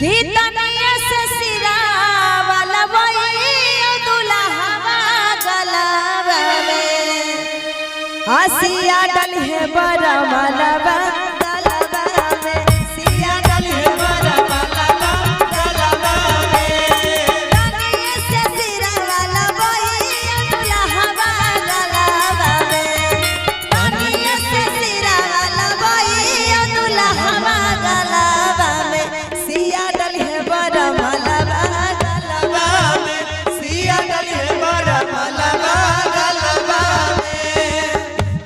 गीतनिया से सिरावल वही दुल्हवा गलवा में हसिया डल है बरमलवा गलवा में सिया डल है बरमलवा गलवा में गीतनिया से सिरावल वही दुल्हवा गलवा में गीतनिया से सिरावल वही दुल्हवा गलवा में सिया डल है बरमलवा गलवा में सिया डल है बरमलवा गलवा में।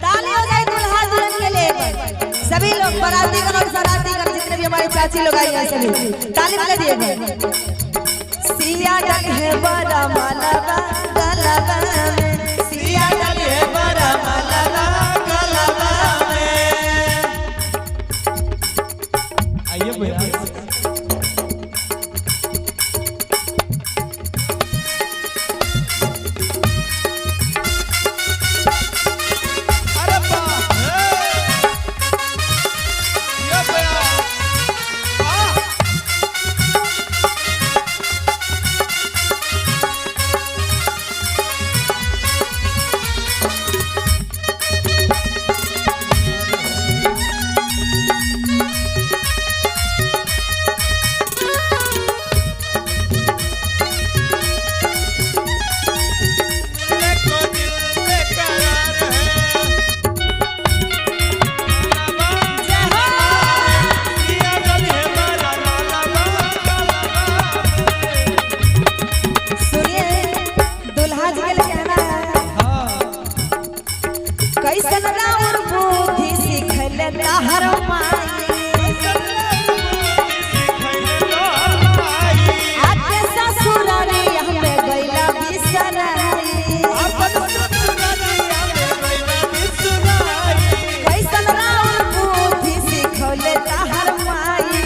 ताली हो जाए दुल्हा दुल्हन के लिए। सभी लोग बाराती गण और सराती गण जितने भी हमारी चाची लोग आई हैं सभी ताली बजा दिए। सिया डल है बरमलवा गलवा में सिया डल है बरमलवा गलवा में। आइए भैया कैसन राउर बुद्धि सिखल तहर माई आके ससुरारिया में गइला बिसराई कैसन राउर बुद्धि सिखल तहर माई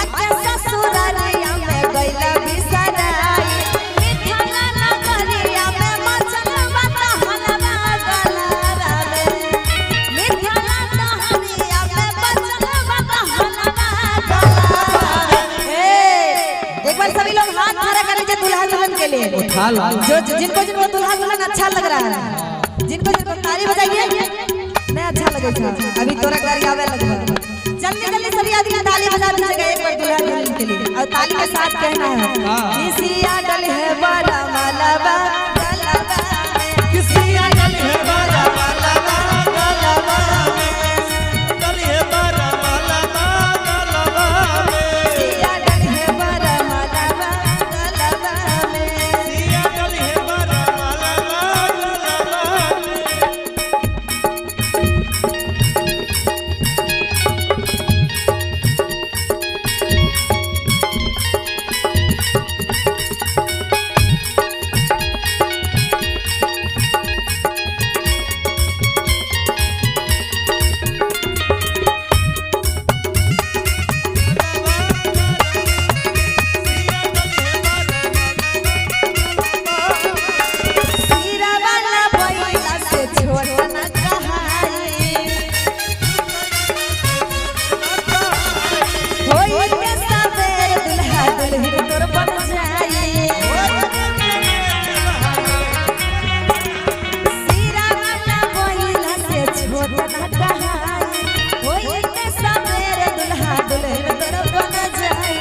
आके ससुरारिया में गइला बिसराई मिठला नगरिया में मचल बतहलवा गलवा में मिठला नगरिया में मचल बतहलवा गलवा में। एक बार सभी लोग हाथ खड़ा करेंगे दुल्हा दुल्हन के लिए। उठा ला जो जिनको दुल्हा दुल्हन अच्छा लग रहा है जिनको ताली बजाइए नहीं अच्छा लगे था अभी तोरा कर आवे लगवा जल्दी जल्दी सभी आदमी ताली बजा दीजिएगा एक बार दुल्हा दुल्हन के लिए और ताली के साथ कहना है किसिया डल है बरमलवा गलवा में किसिया डल है बरमलवा गलवा में डल है बरमलवा गलवा में किसिया डल है बरमलवा गलवा में सिया डल है बरमलवा गलवा में। सिरावाला बैला से छोट न कहाई होई के सवेर दुल्हा दुल्हन तोर बन जाई सिरावाला बैला से छोट न कहाई होई के सवेर दुल्हा दुल्हन तोर बन जाई।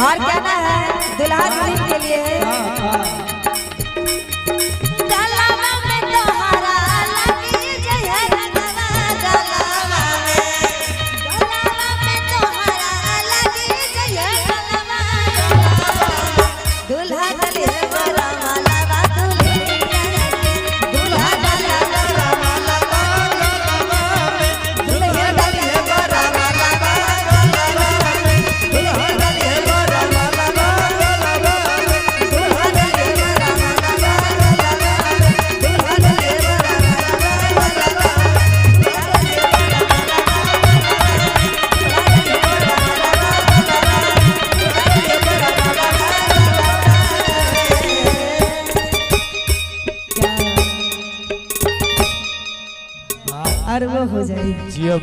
और कहना है दुल्हा दुल्हन के लिए गलवा में तोहरा लगी जय रंगवा गलवा में तोहरा लगी जय रंगवा दुल्हा डले बरमलवा दुल्हा डले बरमलवा दुल्हा डले बरमलवा दुल्हा डले बरमलवा और वो हो जाएगी।